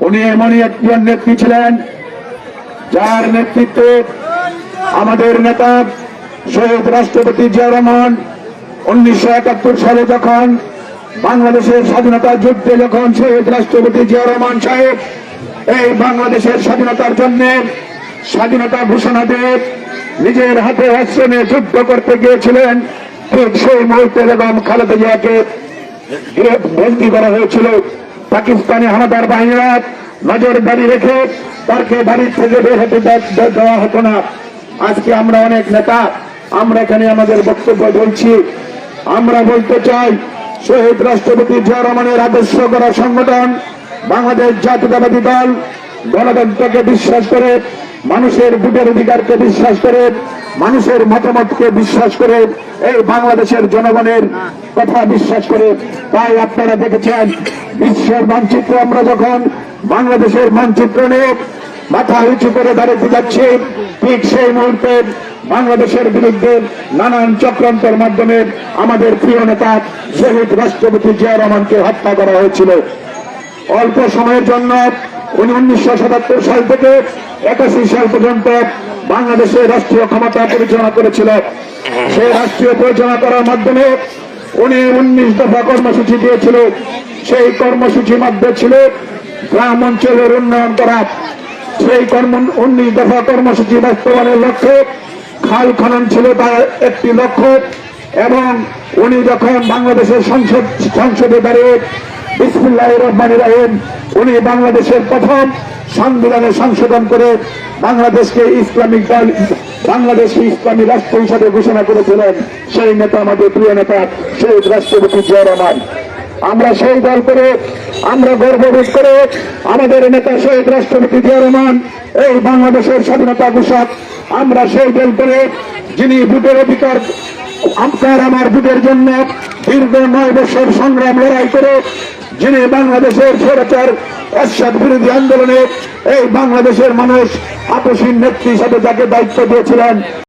উনি এমনই একজন নেত্রী ছিলেন যার নেতৃত্বে আমাদের নেতা শহীদ রাষ্ট্রপতি জিয়া রহমান 1971 সালে যখন বাংলাদেশের স্বাধীনতা যুদ্ধে যখন শহীদ রাষ্ট্রপতি জিয়া রহমান সাহেব এই বাংলাদেশের স্বাধীনতার জন্য স্বাধীনতা ঘোষণা দিয়ে নিজের হাতে অস্ত্র নিয়ে যুদ্ধ করতে গিয়েছিলেন, ঠিক সেই মুহূর্তে বেগম খালেদা জিয়াকে বন্দী করা হয়েছিল। পাকিস্তানি হানাদার বাহিনীরা নজরদারি রেখে তাকে বাড়ির থেকে বের হতে দেওয়া হতো না। আজকে আমরা অনেক নেতা আমরা এখানে আমাদের বক্তব্য বলছি। আমরা বলতে চাই, শহীদ রাষ্ট্রপতি জিয়া রহমানের আদর্শ করা সংগঠন বাংলাদেশ জাতীয়তাবাদী দল গণতন্ত্রকে বিশ্বাস করে, মানুষের ভোটের অধিকারকে বিশ্বাস করে, মানুষের মতামতকে বিশ্বাস করে, এই বাংলাদেশের জনগণের কথা বিশ্বাস করে। তাই আপনারা দেখেছেন বিশ্বের মানচিত্র আমরা যখন বাংলাদেশের মানচিত্র নিয়ে মাথা উঁচু করে দাঁড়িয়ে যাচ্ছি, ঠিক সেই মুহূর্তে বাংলাদেশের বিরুদ্ধে নানান চক্রান্তের মাধ্যমে আমাদের প্রিয় নেতা শহীদ রাষ্ট্রপতি জিয়া রহমানকে হত্যা করা হয়েছিল। অল্প সময়ের জন্য উনি 1977 সাল থেকে 81 সাল পর্যন্ত বাংলাদেশের রাষ্ট্রীয় ক্ষমতা পরিচালনা করেছিলেন। সেই রাষ্ট্রীয় পরিচালনা করার মাধ্যমে উনি 19 দফা কর্মসূচি দিয়েছিল। সেই কর্মসূচির মধ্যে ছিল গ্রাম অঞ্চলের উন্নয়ন করা। সেই 19 দফা কর্মসূচি বাস্তবায়নের লক্ষ্যে খাল খনন ছিল তার একটি লক্ষ্য। এবং উনি যখন বাংলাদেশের সংসদে দাঁড়িয়ে বিসমিল্লাহির রহমানির রহিম উনি বাংলাদেশের প্রথম সংবিধানে সংশোধন করে বাংলাদেশকে ইসলামী রাষ্ট্র হিসাবে ঘোষণা করেছিলেন সেই নেতা আমাদের প্রিয় নেতা শহীদ রাষ্ট্রপতি জিয়া রহমান। আমরা সেই দল করে আমরা গর্ববোধ করে আমাদের নেতা শহীদ রাষ্ট্রপতি জিয়া রহমান এই বাংলাদেশের স্বাধীনতা ঘোষক। আমরা সেই দল করে যিনি ভোটের অধিকার আপনার আমার ভোটের জন্য দীর্ঘ 9 বছর সংগ্রাম লড়াই করে যিনি বাংলাদেশের স্বৈরাচার এরশাদ বিরোধী আন্দোলনে এই বাংলাদেশের মানুষ আপসীন নেত্রী হিসাবে যাকে দায়িত্ব দিয়েছিলেন